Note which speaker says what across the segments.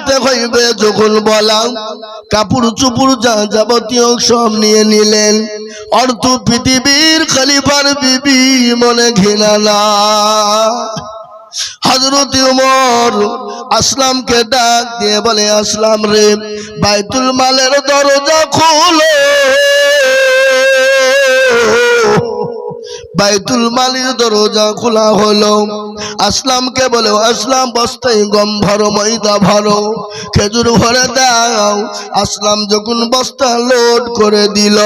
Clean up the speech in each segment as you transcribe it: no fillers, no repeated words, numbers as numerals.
Speaker 1: নিতে হইবে যখন বলা, কাপড় চুপুর যা যাবতীয় সব নিয়ে নিলেন। অর্থ পৃথিবীর খলিফার বিবি মনে ঘৃণা না। হযরত ওমর আসলামকে ডাক দিয়ে বলে, আসলাম রে, বাইতুল মালের দরজা খোলো। বাইতুল মালের দরজা খোলা হলো। আসলামকে বলে, আসলাম বস্তায় গম ভরো, ময়দা ভরো, খেজুর ভরে দাও। আসলাম যখন বস্তা লোড করে দিল,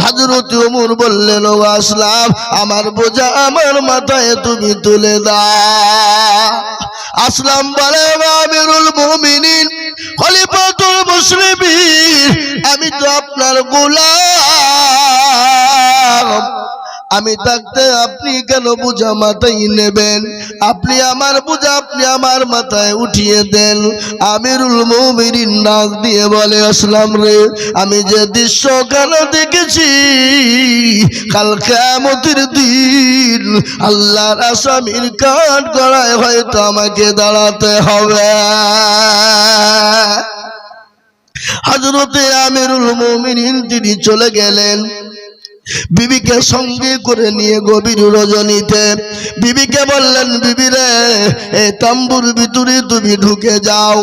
Speaker 1: হযরত ওমর বললেন, ও আসলাম, আমার বোঝা আমার মাথায় তুমি তুলে দাও। আসলাম বলে, আমিরুল মুমিনিন, খলিফাতুল মুসলিমিন, আমি তো আপনার গোলাম। আমি থাকতে আপনি কেন বোঝা মাথায় নেবেন? আপনি আমার বোঝা আপনি আমার মাথায় উঠিয়ে দেন। আমিরুল মুমিনিন ডাক দিয়ে বলে, আসলাম রে, আমি যে দৃশ্য কেন দেখেছি, কাল কিয়ামতের দিন আল্লাহর আসামির কাঠ গড়ায় হয়তো আমাকে দাঁড়াতে হবে। হযরতে আমিরুল মুমিনিন তিনি চলে গেলেন বিবিকে সঙ্গে করে নিয়ে গভীর রজনীতে। বিবিকে বললেন, বিবি রে, এই তাম্বুর ভিতরে তুমি ঢুকে যাও।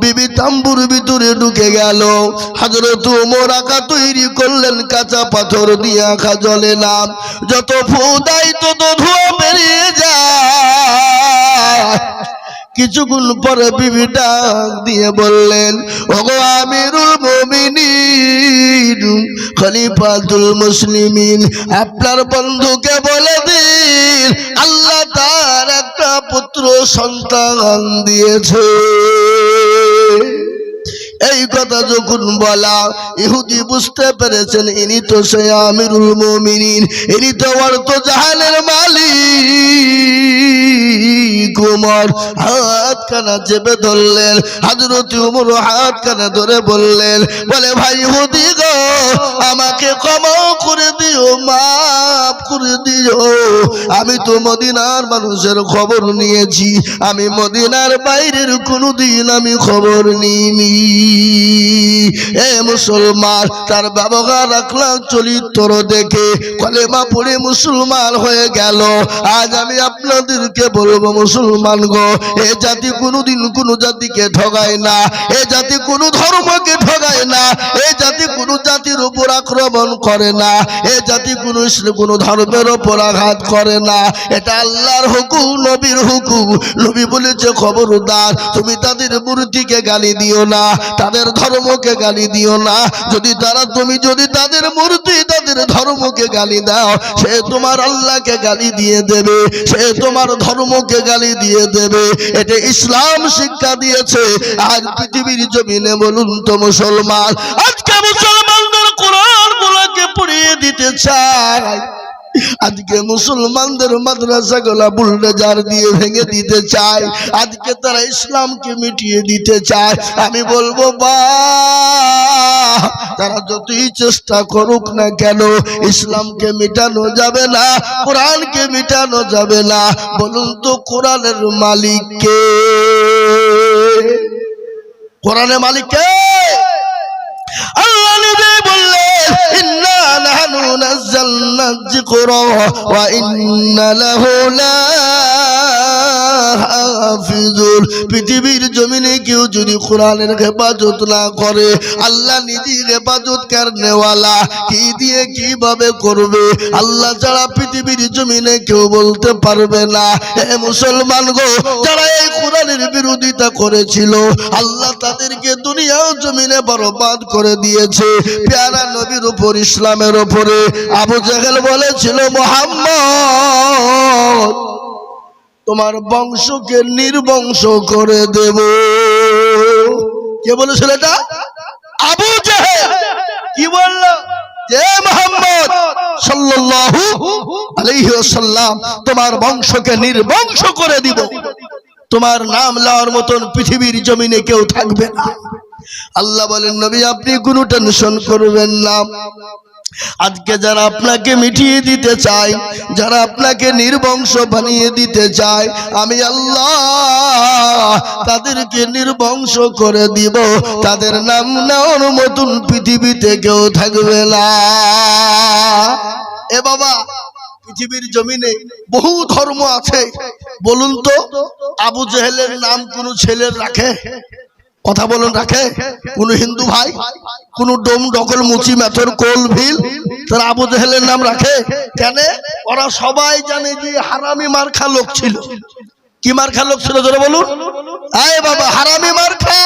Speaker 1: বিবি তাম্বুর ভিতরে ঢুকে গেল। হযরত ওমর আঁকা তৈরি করলেন, কাঁচা পাথর দিয়ে আঁকা জ্বলে না, যত ফু দেয় তত ধোঁয়া বেরিয়ে যায়। কিছুক্ষণ পরে বিবি ডাক দিয়ে বললেন, ওগো আমিরুল মুমিনিন, খলিফাতুল মুসলিমিন, আপনার বন্ধুকে বলে দিন আল্লাহ তার একটা পুত্র সন্তান দিয়েছে। এই কথা যখন বলা, ইহুদি বুঝতে পেরেছেন ইনি তো সে আমিরুল মুমিনিন, ইনি তো অর্থ জাহানের মালিক। ওমর হাতখানা চেপে ধরলেন। হযরত ওমর হাতখানা ধরে বললেন, বলে, ভাই ইহুদি গো, আমাকে ক্ষমা করে দিও, মাফ করে দিও। আমি তো মদিনার মানুষের খবর নিয়েছি, আমি মদিনার বাইরের কোনোদিন আমি খবর নিইনি। এ মুসলমান, তার ব্যবহার আখলাক চরিত্র দেখে কলেমা পড়ে মুসলমান হয়ে গেল। আজ আমি আপনাদেরকে বলবো, মুসলমান গো, এ জাতি কোনোদিন কোনো জাতিকে ঠগায় না, এ জাতি কোনো ধর্মকে ঠগায় না, এ জাতি কোনো জাতির উপর আক্রমণ করে না, এ জাতি কোনো ধর্মের উপর আঘাত করে না। এটা আল্লাহর হুকুম, নবীর হুকুম। নবী বলেছে, খবরদার তুমি তাদের মূর্তিকে গালি দিও না, তাদের ধর্মকে গালি দিও না। তুমি যদি তাদের মূর্তি তাদের ধর্মকে গালি দাও, সে তোমার আল্লাহকে গালি দিয়ে দেবে, সে তোমার ধর্মকে গালি দিয়ে দেবে। এটা ইসলাম শিক্ষা দিয়েছে। আজ পৃথিবীর জমিনে বলুন তো মুসলমান, আজকে মুসলমানদের কোরআন গুলোকে পড়িয়ে দিতে চায়, আজকে মুসলমানদের মাদ্রাসাগুলা বুলডোজার দিয়ে ভেঙে দিতে চায়, আজকে তারা ইসলামকে মিটিয়ে দিতে চায়। আমি বলবো, তারা যতই চেষ্টা করুক না কেন, ইসলামকে মিটানো যাবে না, কোরআনকে মিটানো যাবে না। বলুন তো, কোরআনের মালিক কে? কোরআনের মালিক কে? আল্লাহ নিজে বললেন, ইন্না নাহনু নাযালনা যিকরা ওয়া ইন্না লাহু লাহাফিজুন। পৃথিবীর জমিনে কেউ যদি কোরআনের হেফাজত না করে, আল্লাহ নিজে হেফাজত করনেওয়ালা, কি দিয়ে কিভাবে করবে আল্লাহ ছাড়া পৃথিবীর জমিনে কেউ বলতে পারবে না। হে মুসলমান গো, যারা এই কোরআনের বিরোধিতা করেছিল, আল্লাহ তাদেরকে দুনিয়া জমিনে বরবাদ করে দিয়েছে। প্যারা নবীর উপর, ইসলামের উপরে আবু জাহেল বলেছিল, মুহাম্মদ তোমার বংশকে নির্বংশ করে দেব। কে বলেছিল এটা? আবু জাহেল। কি বলল? যে মুহাম্মদ সাল্লাল্লাহু আলাইহি ওয়াসাল্লাম তোমার বংশকে নির্বংশ করে দিব, তোমার নাম লওয়ার মতন পৃথিবীর জমিনে কেউ থাকবে না। আল্লাহ বলেন, নবী আপনি কোনো টেনশন করবেন না, আজকে যারা আপনাকে মিটিয়ে দিতে চায়, যারা আপনাকে নির্বংশ বানিয়ে দিতে চায়, আমি আল্লাহ তাদেরকে নির্বংশ করে দিব। তাদের নাম নেওয়ার মতন পৃথিবীতে কেউ থাকবে না। এ বাবা, পৃথিবীর জমিনে বহু ধর্ম আছে, বলুন তো আবু জেহেলের নাম কোন ছেলের রাখে? কথা বলুন, রাখে কোন হিন্দু ভাই? কোন ডোম ডকল মুচি মেথর কোল ভিল তারা আবু জেহেলের নাম রাখে কেন? ওরা সবাই জানে যে হারামি মার্খা লোক ছিল। কি মার্খা লোক ছিল জোরে বলুন? আয় বাবা, হারামি মার্খা,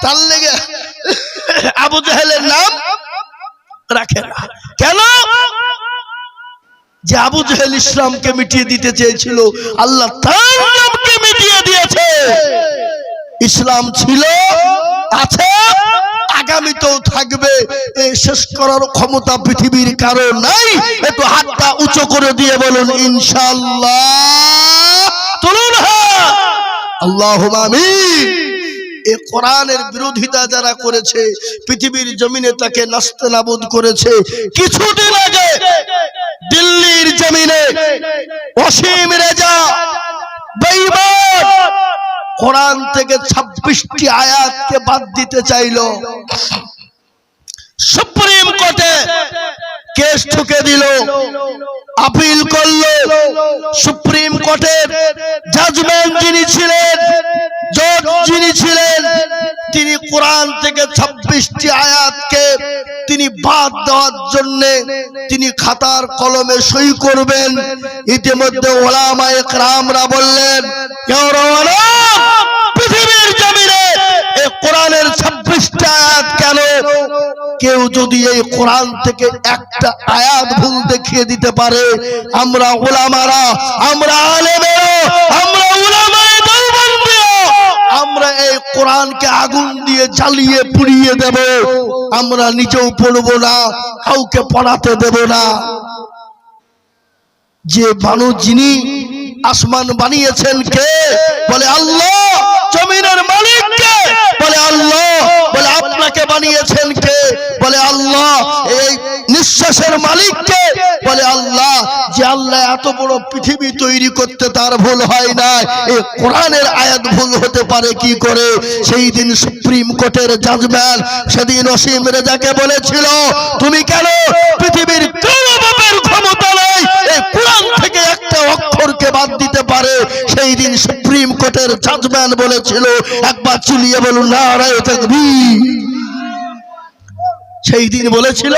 Speaker 1: তার লেগে আবু জেহেলের নাম রাখে না। কেন? যে আবু জেহেল ইসলামকে মিটিয়ে দিতে চেয়েছিল, আল্লাহ তার নামকে মিটিয়ে দিয়েছে। ইসলাম ছিল, আছে, আগামীতেও থাকবে। এই শেষ করার ক্ষমতা পৃথিবীর কারো নাই। একটু হাতটা উঁচু করে দিয়ে বলুন ইনশাআল্লাহ। তুলুন হাত, আল্লাহুম্মা আমিন। এই কোরআনের বিরোধিতা যারা করেছে, পৃথিবীর জমিনে তাকে নাস্তানাবুদ করেছে। কিছুদিন আগে দিল্লির জমিনে ওসিম রেজা বেঈমান কোরআন থেকে 26টি আয়াতকে বাদ দিতে চাইল। সুপ্রিম কোর্টে কেস ঠুকে দিল, আপিল করলো। সুপ্রিম কোর্টের জাজমেন্ট যিনি ছিলেন, জজ যিনি ছিলেন, তিনি কোরআন থেকে 26টি আয়াতকে তিনি বাদ দেওয়ার জন্য তিনি খাতার কলমে সই করবেন। ইতিমধ্যে ওলামায়ে কেরামরা বললেন, পৃথিবীর জমিনে এই কোরআনের 26টা আয়াত কেন? কেউ যদি এই কোরআন থেকে একটা আয়াত ভুল দেখিয়ে দিতে পারে, আমরা উলামারা, আমরা আলেমেরা, আমরা উলামায়ে দেওবন্দিও, আমরা এই কোরআনকে আগুন দিয়ে জ্বালিয়ে পুড়িয়ে দেব। আমরা নিজেও পড়ব না, কাউকে পড়াতে দেব না। যে মানুষ, যিনি আসমান বানিয়েছেন কে? বলে আল্লাহ। জমিনের মালিক কে? বলে আল্লাহ। বলে আপনাকে বানিয়েছেন কে? বলে আল্লাহ। এই নিঃশ্বাসের মালিক কে? বলে আল্লাহ। যে আল্লাহ এত বড় পৃথিবী তৈরি করতে তার ভুল হয় না, এই কোরআনের আয়াত ভুল হতে পারে কি করে? সেই দিন সুপ্রিম কোর্টের জাজমেন্ট সেদিন ওসিম রেজাকে বলেছিল, তুমি কেন পৃথিবীর কোন বাপের ক্ষমতা নেই এই কোরআন থেকে একটা অক্ষরকে বাদ দিতে পারে? সেই দিন সুপ্রিম কোর্টের জাজমেন্ট বলেছিল, একবার চিল্লিয়ে বলুন নারায়ে তাকবীর। সেই দিন বলেছিল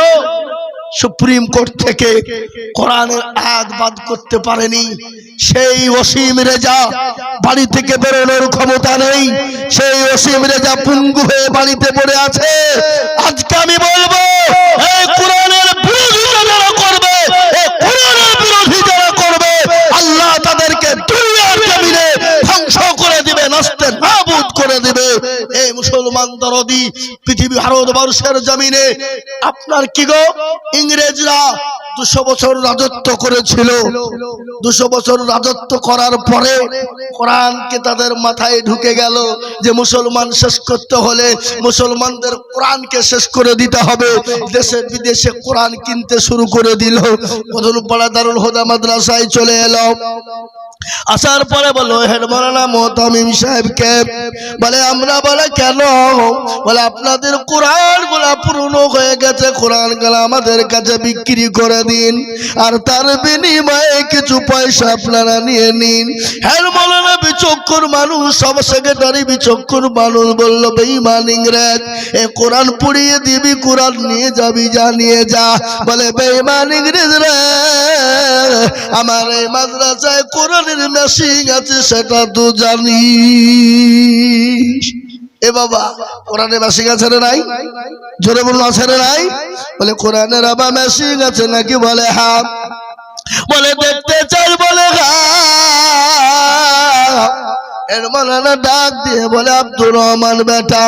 Speaker 1: সুপ্রিম কোর্ট থেকে কোরআনের আয়াত বাদ করতে পারেনি। সেই ওসিম রেজা বাড়ি থেকে বেরোনোর ক্ষমতা নেই। সেই ওসিম রেজা পঙ্গু হয়ে বাড়িতে পড়ে আছে। আজকে আমি বলবো, এই কোরআনের বিরোধিতা যারা করবে, এই কোরআনের বিরোধী যারা করবে, আল্লাহ তাদেরকে দুনিয়ার জমিনে ধ্বংস করে দিবে, নাস্তে নাবুদ করে দিবে। এই মুসলমান দরদি পৃথিবী ভারতবর্ষের জমিনে আপনার কি গো, ইংরেজরা 200 বছর রাজত্ব করেছিল। 200 বছর রাজত্ব করার পরে কোরআনকে তাদের মাথায় ঢুকে গেল যে মুসলমান শেষ করতে হলে মুসলমানদের কোরআনকে শেষ করে দিতে হবে। দেশে বিদেশে কোরআন কিনতে শুরু করে দিল। কদমপাড়া দারুল হুদা মাদ্রাসায় চলে এলো। আসার পরে বলো, হেড মাওলানা মোহতামিম সাহেবকে বলে, আমরা বলে কেন? বলে আপনাদের কোরআন গুলা পুরনো হয়ে গেছে, কোরআন গুলা আমাদের কাছে বিক্রি করে দিন, আর তার বিনিময়ে কিছু পয়সা আপনারা নিয়ে নিন। হেড মাওলানা বিচক্ষণ মানুষ, সব সেক্রেটারি বিচক্ষণ মানুষ বলল, বেঈমান ইংরেজ, এ কোরআন পুড়িয়ে দিবি, কোরআন নিয়ে যাবি, যা নিয়ে যা। বলে বেঈমান ইংরেজ রে, আমার এই মাদ্রাসায় কোরআনের মেশিন আছে, সেটা তো জানি। এ বাবা, কোরআনের মেশিন আছে রে নাই? জোরে বলুন, আছে রে নাই? বলে কোরআনের আবার মেশিন আছে নাকি? বলে হ্যাঁ। বলে দেখতে চাই? বলে হ্যাঁ। এর মাওলানা ডাক দিয়ে বলে, আব্দুর রহমান বেটা,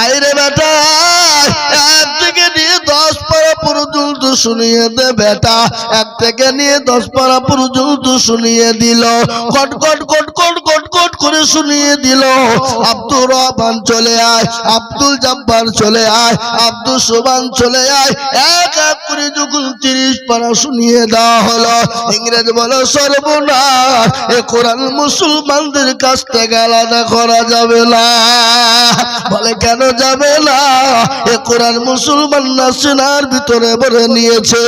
Speaker 1: আইরে বেটা, এক থেকে নিয়ে 10 পারা পর্যন্ত শুনিয়ে দে বেটা। এক থেকে নিয়ে 10 পারা পর্যন্ত শুনিয়ে দিল। কট কট কট কট কট কট করে শুনিয়ে দিল, আব্দুর রহমান চলে আয়, আব্দুল জব্বার চলে আয়, আব্দুল সুবহান চলে আয়। এক এক করে যখন 30 পারা শুনিয়ে দেওয়া হলো, ইংরেজ বলে সর্বনাশ, এ কোরআন মুসলমানদের কাছ থেকে আলাদা করা যাবে না। বলে কেন যাবে না? এ কোরআন মুসলমান না সিনার ভিতরে ভরে নিয়েছে,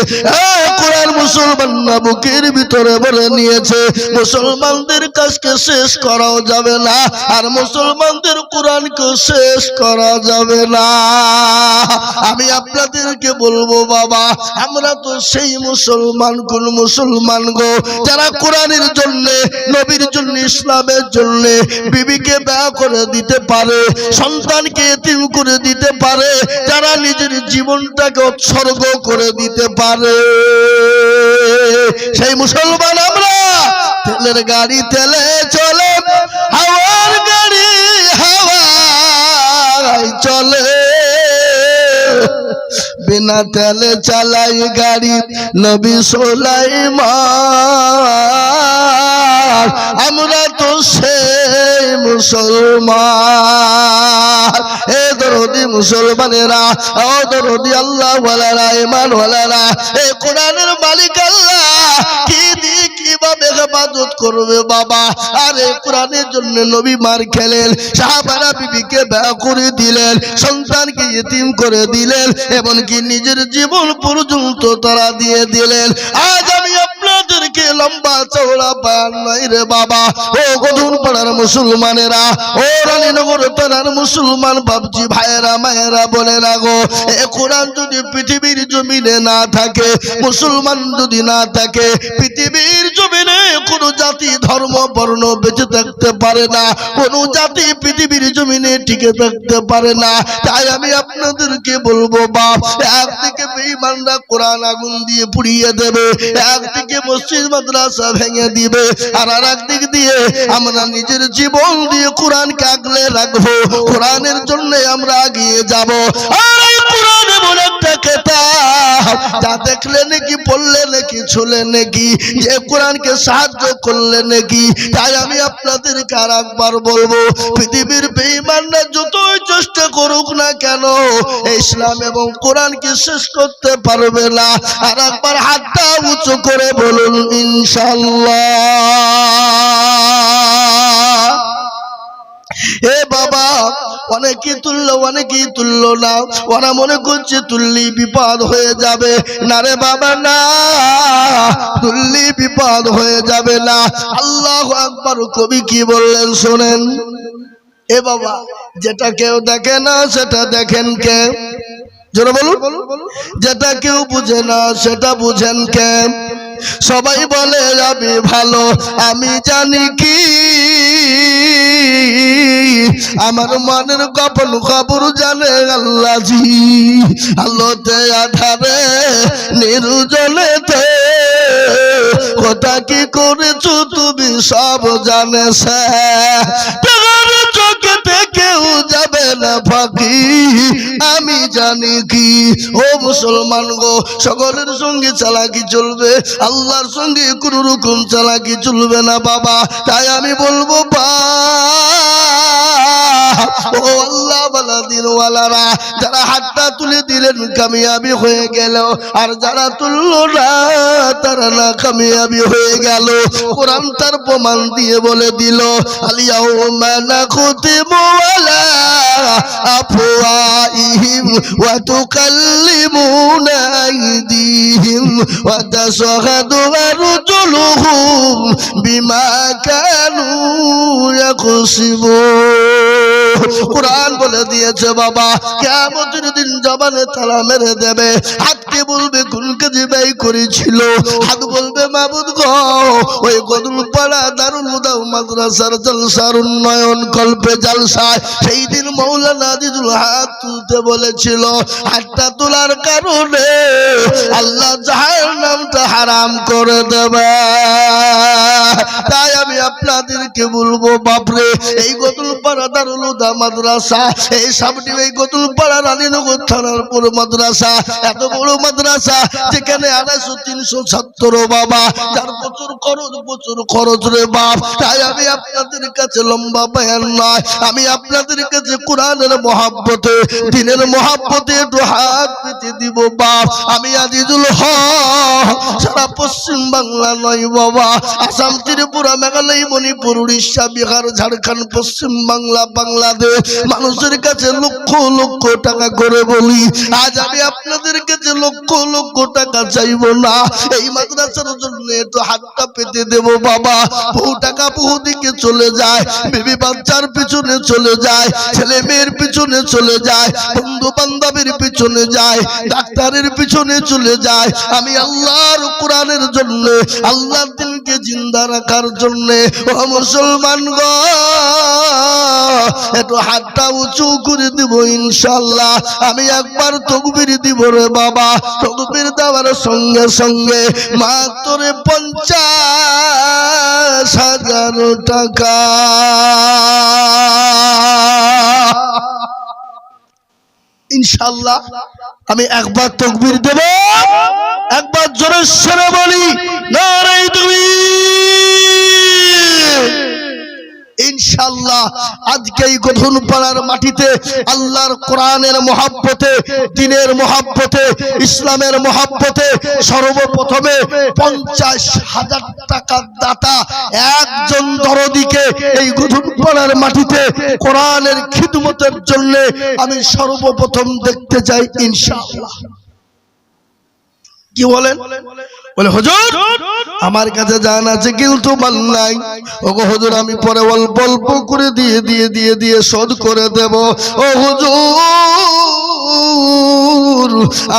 Speaker 1: কোরআন মুসলমান না বুকের ভিতরে ভরে নিয়েছে। মুসলমানদের কাজকে শেষ করাও যাবে না, আর মুসলমানদের কোরআনকে শেষ করা যাবে না। আমি আপনাদেরকে বলবো বাবা, আমরা তো সেই মুসলমান, কোন মুসলমান গো যারা কোরআনের জন্য, নবীর জন্য, ইসলামের জন্য বিবিকে বিয়ে করে দিতে পারে, সন্তানকে এতিম করে দিতে পারে, যারা নিজের জীবনটাকে উৎসর্গ করে দিতে পারে, সেই মুসলমান আমরা। তেলের গাড়ি তেলে চলে, হাওয়ার গাড়ি হাওয়ায় চলে, বিনা তেলে চালাই গাড়ি নবী সুলাইমান। আমরা তো সেই মুসলমান। এ দরদি মুসলমানেরা, ও দরদি আল্লাহ ওয়ালারা, ঈমান ওয়ালারা, এ কোরআনের মালিক আল্লাহ কি দিয়ে কিভাবে হেফাজত করবে বাবা? আরে কোরআনের জন্য নবী মার খেলেন, সাহাবারা বিবিকে বিয়ে করে দিলেন, সন্তানকে ইতিম করে দিলেন, এমনকি নিজের জীবন পর্যন্ত তারা দিয়ে দিলেন। আজ আমি আপনাদেরকে লম্বা চওড়া বয়ান নাই রে বাবা, ও গধুন পাড়ার মুসলমানেরা, ও রানীনগর পাড়ার মুসলমান বাবজি ভাইয়েরা, মায়েরা, বলে রাখো, এ কোরআন যদি পৃথিবীর জমিনে না থাকে, মুসলমান যদি না থাকে, পৃথিবীর জমিনে কোন জাতি, ধর্ম, বর্ণ বেঁচে থাকতে পারে না, কোন জাতি পৃথিবীর জমিনে টিকে থাকতে পারে না। তাই আমি আপনাদেরকে বলবো বাপ, একদিকে বেঈমানরা কোরআন আগুন দিয়ে পুড়িয়ে দেবে, একদিকে মসজিদ মাদ্রাসা ভেঙে দিবে, আর একদিক দিয়ে আমরা নিজের জীবন দিয়ে কোরআনকে আগলে রাখবো, কোরআনের জন্য আমরা এগিয়ে যাব। আর এই কোরআন এমন একটা কিতাব, যা দেখলে নাকি, পড়লে নাকি, ছুলে নাকি, যে কোরআনকে সাহায্য করলে নাকি। তাই আমি আপনাদেরকে আর একবার বলবো, পৃথিবীর বেঈমানরা যতই চেষ্টা করুক না কেন, ইসলাম এবং কোরআনকে শেষ করতে পারবে না। আর একবার হাতটা উঁচু করে বলুন ইনশাআল্লাহ। এ বাবা, অনেকেই তুললো, অনেকেই তুললো না, ওরা মনে করছে তুললি বিপদ হয়ে যাবে। না রে বাবা, না, তুললি বিপদ হয়ে যাবে না। আল্লাহু আকবার। কবি কি বললেন শোনেন। এ বাবা, যেটা কেউ দেখে না সেটা দেখেন কে? জোরে বলুন। যেটা কেউ বুঝে না সেটা বুঝেন কে? সবাই বলে আমি ভালো, আমি জানি কি আমার মনের গোপন খবর জানে আল্লাহ জি। আলোতে আধারে নির্জনেতে কথা কি করেছো তুমি সব জানে, চোখেতে কেউ যাবে না ফাঁকি, আমি জানি কি। ও মুসলমান গো, সকলের সঙ্গে চালাকি চলবে, আল্লাহর সঙ্গে কোন রকম চালাকি চলবে না বাবা। তাই আমি বলবো ও আল্লাহ ওয়ালা দিনওয়ালারা, যারা হাতটা তুলে দিলেন কামিয়াবি হয়ে গেল, আর যারা তুললো না তারা না কামিয়াবি হয়ে গেল। কোরআন তার প্রমাণ দিয়ে বলে দিল, আলিয়াউমা নাখতিমু আলা আফওয়াহিহিম ওয়া তুকাল্লিমুনা আইদিহিম ওয়া তাশহাদু আরজুলুহুম বিমা কানু ইয়াকসিবুন। কোরআন বলে দিয়েছে বাবা, কিয়ামতের দিন জবানে তালা মেরে দেবে, হাতকে বলবে কোন কাজে ব্যয় করেছিল, হাত বলবে মাবুদ গো ওই গদুলপাড়া দারুল হুদা মাদ্রাসার জলসার উন্নয়ন কল্পে জলসায় সেই দিন মাওলানা আজিজুল হাত তুলতে বলেছিল, হাতটা তোলার কারণে আল্লাহ জাহান্নামটা হারাম করে দেবে। তাই আমি আপনাদেরকে বলবো বাপরে, এই গদুলপাড়া দারুল হুদা মমতা মাদ্রাসা, এই সামনে এই গোতুলপাড়া রানীনগর থানার পুরো মাদ্রাসা, এত বড় মাদ্রাসা যেখানে 250-300 ছাত্র বাবা, যার প্রচুর খরচ রে বাপ। তাই আমি আপনাদের কাছে লম্বা বয়ান নয়, আমি আপনাদের কাছে কোরআনের মহব্বতে, দ্বীনের মহব্বতে একটু হাত পেতে দিব বাপ। আমি আজিজুল হক সারা পশ্চিম বাংলা নয় বাবা, আসাম, ত্রিপুরা, মেঘালয়, মণিপুর, উড়িষ্যা, বিহার, ঝাড়খণ্ড, পশ্চিম বাংলা, বাংলাদেশ মানুষের কাছে লক্ষ লক্ষ টাকা করে বলি, আজ আমি আপনাদের কাছে লক্ষ লক্ষ টাকা চাইব না, এই মাদ্রাসার জন্য একটু হাতটা পেতে দেব বাবা। বহু টাকা বহু দিকে চলে যায়, বিবি বাচ্চার পিছনে চলে যায়, ছেলে মেয়ের পিছনে চলে যায়, বন্ধু বান্ধবের পিছনে যায়, ডাক্তারের পিছনে চলে যায়। আমি আল্লাহর কোরআনের জন্য, আল্লাহর দিনকে জিন্দা রাখার জন্য, ও মুসলমান গো একটু হাতটা উঁচু করে দিব ইনশাআল্লাহ। আমি একবার তাকবীর দিব রে বাবা, তাকবীর দেওয়ার সঙ্গে সঙ্গে মাত্র 50,000 টাকা। ইনশাআল্লাহ আমি একবার তাকবীর দেব, একবার জোরে সরে বলি নারে তাকবীর। ইনশাআল্লাহ আজকে এই গোধনপাড়ার মাটিতে আল্লাহর কোরআনের মহব্বতে, দ্বীনের মহব্বতে, ইসলামের মহব্বতে সর্বপ্রথমে 50,000 টাকার দাতা একজন দরদিকে এই গোধনপাড়ার মাটিতে কোরআনের খিদমতের জন্য আমি সর্বপ্রথম দেখতে চাই ইনশাআল্লাহ। কি বলেন? বলে হুজুর আমার কাছে জান আছে কিন্তু মাল নাই। ওগো হুজুর আমি পরে অল্প অল্প করে দিয়ে শোধ করে দেব। ও হুজুর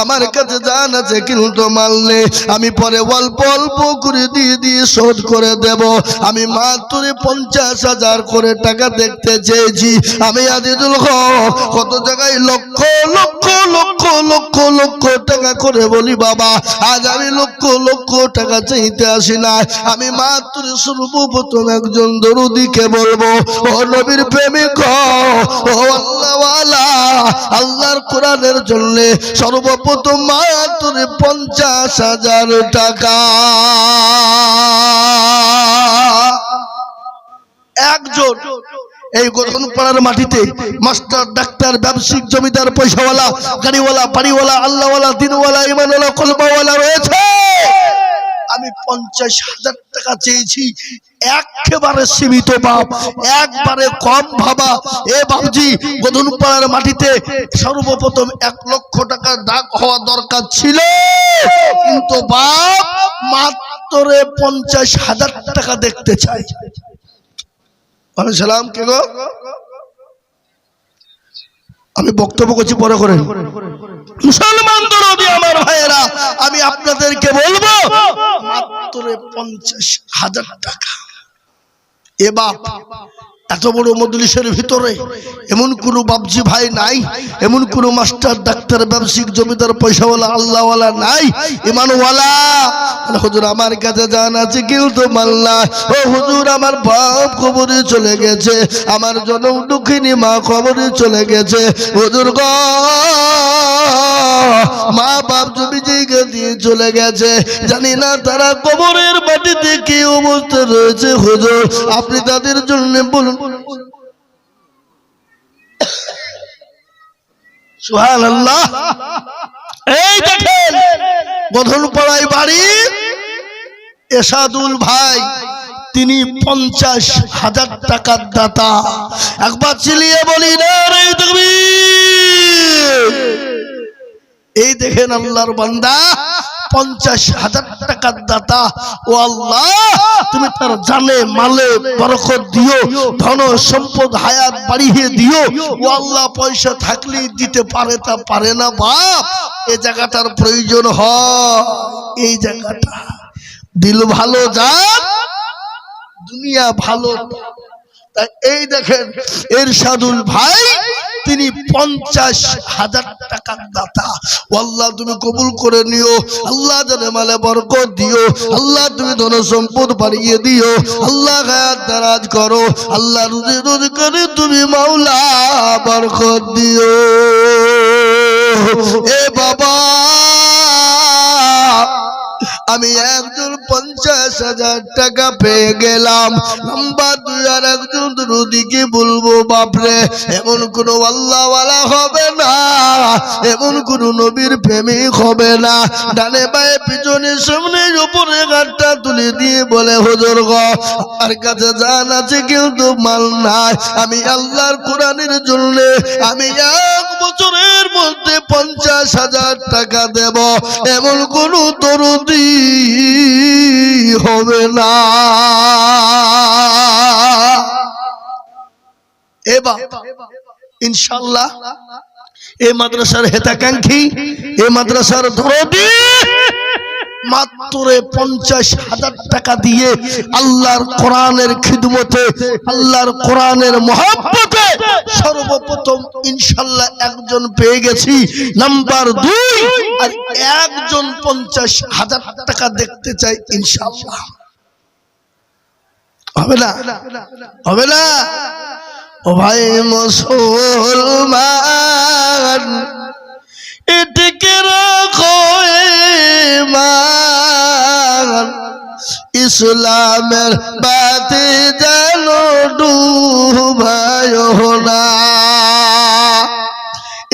Speaker 1: আমার কাছে জান আছে কিন্তু মাল নেই, আমি পরে অল্প অল্প করে দিয়ে শোধ করে দেব। আমি মাত্র 50,000 করে টাকা দেখতে চেয়েছি। আমি আজিজুল হক কত জায়গায় লক্ষ লক্ষ লক্ষ লক্ষ লক্ষ টাকা করে বলি বাবা, আজ আমি লক্ষ লক্ষ টাকা চাইতে আসি না, আমি মাত্র সর্বপ্রথম একজন দরুদিকে বলবো, ও নবীর প্রেমিক, ও আল্লাহওয়ালা, আল্লাহর কোরআনের জন্য সর্বপ্রথম মাত্র 50,000 টাকা। একজন এই গোধনপাড়ার মাটিতে মাস্টার, ডাক্তার, ব্যবসায়িক, জমিদার, পয়সাওয়ালা, গাড়িওয়ালা, বাড়িওয়ালা, আল্লাহওয়ালা, দিনওয়ালা, ইমানওয়ালা, কলমাওয়ালা রয়েছে। আমি 50,000 টাকা চেয়েছি, একেবারে সীমিত বাপ, একবারে কম ভাবা। এ বাবজি গোধনপাড়ার মাটিতে সর্বপ্রথম 1 লক্ষ টাকা ডাক হওয়া দরকার ছিল, কিন্তু বাপ মাত্র 50,000 টাকা দেখতে চাই। সালাম কে গো? আমি বক্তব্য করছি পরে করেন। মুসলমান দরদি আমার ভাইয়েরা, আমি আপনাদেরকে বলবো মাত্র 50,000 টাকা। এ বাপ এত বড় মজলিসের ভিতরে এমন কোন বাপজি ভাই নাই, এমন কোন মাস্টার, ডাক্তার, ব্যবসায়িক, জমিদার, পয়সাওয়ালা, আল্লাহওয়ালা নাই, ইমানওয়ালা। হুজুর আমার কাছে জান আছে কিন্তু মাল না। ও হুজুর আমার বাপ কবরে চলে গেছে, আমার জনম দুঃখিনী মা কবরে চলে গেছে। হুজুর গো মা বাপ জমি জায়গা দিয়ে চলে গেছে, জানি না তারা কবরের মাটিতে কি অবস্থা রয়েছে। হুজুর আপনি তাদের জন্য বলুন। সুবহানাল্লাহ। এই দেখেন গোধনপাড়ায় বাড়ি এরশাদুল ভাই, তিনি 50,000 টাকার দাতা। একবার চিলিয়ে বলি নারে তাকবীর। এই দেখেন আল্লাহর বান্দা 50,000 টাকার দাতা। ও আল্লাহ তুমি তার জানে মালে বরকত দিও, ধন সম্পদ হায়াত বাড়িয়ে দিও। ও আল্লাহ পয়সা থাকলেই দিতে পারে, তা পারে না বাপ। এই জায়গাটার প্রয়োজন হয়, এই জায়গাটা দিল ভালো যার দুনিয়া ভালো। তাই এই দেখেন এরশাদুল ভাই তিনি 50,000 টাকার দাতা। আল্লাহ তুমি কবুল করে নিও, আল্লাহ জানে মালে বরকত দিও, আল্লাহ তুমি ধন সম্পদ বাড়িয়ে দিও, আল্লাহ হায়াত দারাজ করো, আল্লাহ রুজি রোজগারে তুমি মাওলা বরকত দিও। এ বাবা আমি একজন 50,000 টাকা পেয়ে গেলাম, নাম্বার 2 আর একজন রুদিকে বলবো বাপরে এমন কোন আল্লাহওয়ালা হবে না, এমন কোন নবীর প্রেমিক হবে না। ডানে বায়ে পিছনে সামনে উপরে গাঁটটা তুলে দিয়ে বলে হুজুর গো আমার কাছে জান আছে কিন্তু মাল নাই, আমি আল্লাহর কোরআনের জন্য আমি 1 বছরের মধ্যে 50,000 টাকা দেব, এমন কোন দরদি হবে না। এবার ইনশাআল্লাহ এই মাদ্রাসার হেতাকাঙ্ক্ষী, এই মাদ্রাসার দরদি মাত্র 50,000 টাকা দিয়ে আল্লাহর কোরআনের খিদমতে, আল্লাহর কোরআনের মহব্বতে সর্বপ্রথম ইনশাআল্লাহ একজন পেয়ে গেছি। নাম্বার 2 আর একজন 50,000 টাকা দেখতে চাই ইনশাআল্লাহ। হবে না? হবে না? ও ভাই মুসলমান এদিকে রাখো ঈমান, ইসলামের বাতি জানো ডুবায়ো না।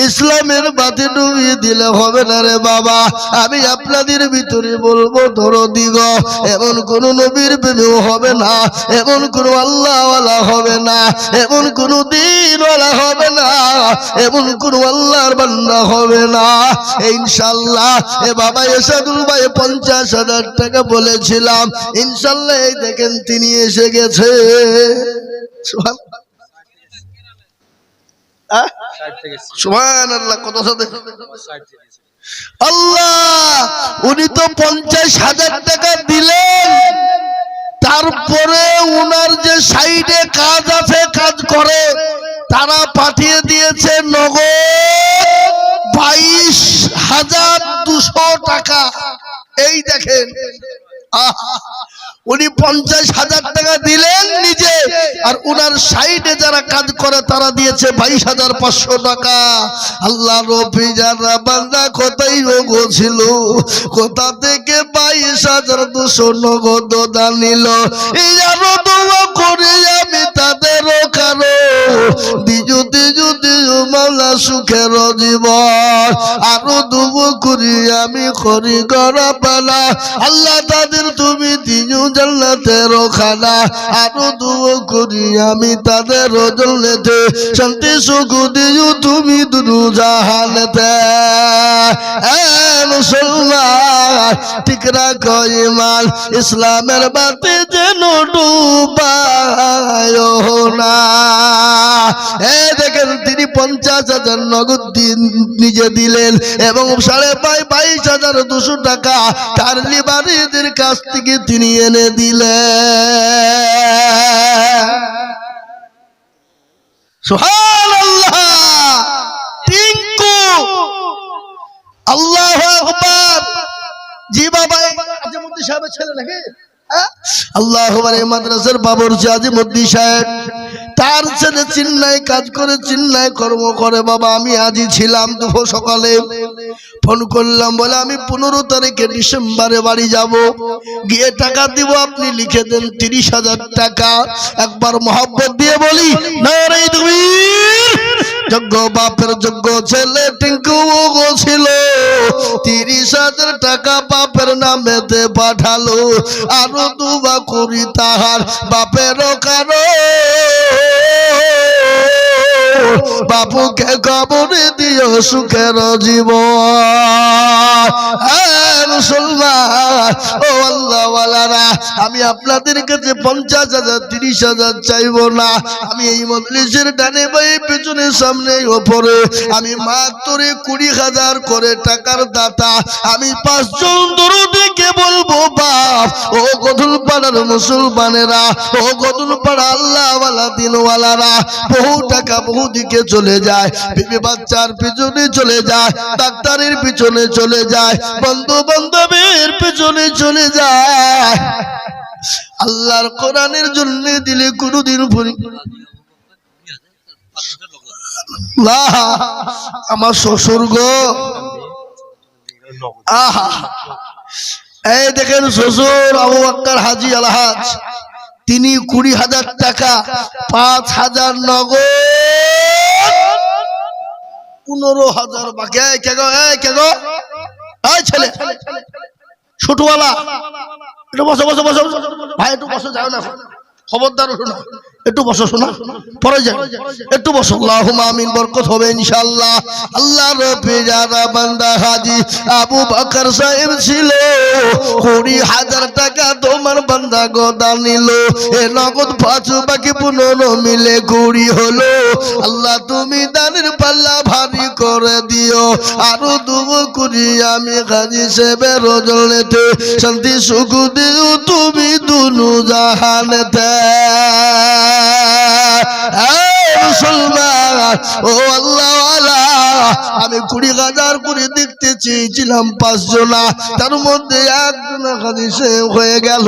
Speaker 1: ইসলামের বাতি ডুবিয়ে দিলে হবে না রে বাবা। আমি আপনাদের ভিতরে বলবো দরদি গো এমন কোন নবীর প্রেমেও হবে না, এমন কোন আল্লাহওয়ালা হবে না, এমন কোন দ্বীনওয়ালা হবে না, এমন কোন আল্লাহর বান্দা হবে না ইনশাআল্লাহ। এ বাবা এরশাদুল ভাই 50,000 টাকা বলেছিলাম, ইনশাআল্লাহ এই দেখেন তিনি এসে গেছে। সুবহানাল্লাহ, কত সাথে আল্লাহ উনি তো 50,000 টাকা দিলেন, তারপরে উনার যে সাইডে কাজ আছে কাজ করে তারা পাঠিয়ে দিয়েছে নগদ 22,200 টাকা। এই দেখেন উনি 50,000 টাকা দিলেন নিজে, আর উনার সাইডে যারা কাজ করে তারা দিয়েছে 22,500 টাকা। আল্লাহ রবি যারা বান্দা কোথায় ছিল, কোথা থেকে 22,200 নগদ দান নিল। এই আরো দোয়া করে আমি তাদেরও কারো দিজু দিজু দিজু মাওলা সুখের জীবন, আরো দোয়া করি আমি করি করা পালা আল্লাহ তাদের তুমি দিজু জান্নাতের খানা, আরো দোয়া করি আমি তাদের জান্নাতে শান্তি সুখ দিও তুমি দুরু জাহানেতে। মুসলমান ঠিক রাখো ঈমান, ইসলামের বাতি যেন ডুবায়ো না। দেখেন তিনি 50,000 নগদ নিজে দিলেন এবং 22,200 টাকা তার লিবারিদের কাছ থেকে তিনি এনে দিলেন। সুবহানাল্লাহ। টিঙ্কু আল্লাহু আকবার। জি বাবা আজিমুদ্দি সাহেবের ছেলে নাকি? আল্লাহু আকবার। এই মাদ্রাসার বাবরচি আজিমুদ্দি সাহেব, তার ছেলে চিন্নায় কাজ করে, চিন্নায় কর্ম করে। বাবা আমি আজই ছিলাম দুপুর সকালে ফোন করলাম, বলে আমি 15 তারিখে ডিসেম্বরে বাড়ি যাব, গিয়ে টাকা দিব, আপনি লিখে দেন 30,000 টাকা। একবার মহব্বত দিয়ে বলি নারে তাকবীর। যোগ্য বাপের যোগ্য ছেলে টিঙ্কু ছিল, 30,000 টাকা বাপের নামেতে পাঠালো। আরো দুবা করি তাহার বাপের কারো, বাপুকে কবরে দিও সুখের জীবন। মুসলমান ও আল্লাহ ওয়ালারা, আমি আপনাদের কাছে 50,000 30,000 চাইবো না। আমি এই মজলিসের ডানে বাঁয়ে পেছনে সামনে ওপরে আমি মাত্র 20,000 করে টাকার দাতা। আমি 5 জন দরুদিকে বলবো, বাপ ও গদুল পাড়ার মুসলমানেরা, ও গদুল পাড়া আল্লাহওয়ালা দিনওয়ালারা, বহু টাকা বহু দিকে চলে যায়, বিবি বাচ্চার পিছনে চলে যায়, ডাক্তারের পিছনে চলে যায়, বন্ধু বান্ধবের পিছনে চলে যায়। আল্লাহর কোরআনের জন্য দিলে কোনদিন আমার শ্বশুর গো, আহা এই দেখেন শ্বশুর আবু বকর হাজী আলহাজ, তিনি 20,000 টাকা, 5,000 নগদ, 15,000 বাকি। কেগো এই ছেলে ছোটওয়ালা, একটু বসো বসো বসো ভাই, একটু বসো, যাও না, খবরদার ওঠো না, একটু বসো, শোনা পরে যাও, একটু বসো। আল্লাহুম্মা আমিন, বরকত হবে ইনশাআল্লাহ। আল্লাহ রব্বে যারা বান্দা হাজী আবু বকর সাহেব ছিল, 20,000 টাকা তোমার বান্দা গদা নিল, এ নগদ 5 বাকি 15 মিলে 20 হলো। আল্লাহ তুমি দানের পাল্লা ভারী করে দিও, আরো দুবো করি আমি হাজী সাহেবের রজনীতে শান্তি সুখ দিও তুমি দুনু জাহানেতে। মুসলমান ও আল্লাহওয়ালা, আমি 20,000 করে দেখতে চেয়েছিলাম 5 জনা, তার মধ্যে একজন হাজী সাহেব হয়ে গেল।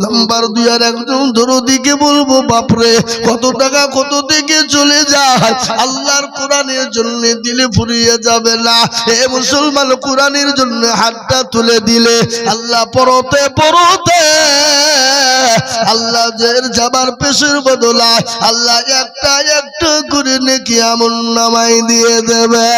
Speaker 1: নাম্বার 2 আর একজন দরদিকে বলবো, বাপরে কত টাকা কত দিকে চলে যায়, আল্লাহর কোরআনের জন্য দিলে ফুরিয়ে যাবে না। এ মুসলমান, কোরআনের জন্য হাতটা তুলে দিলে আল্লাহ পরতে পরতে আল্লাহ জের যাবার পেশের বদলায় আল্লাহ একটা একটা করে নেকি আমল নামাই দিয়ে দেবে।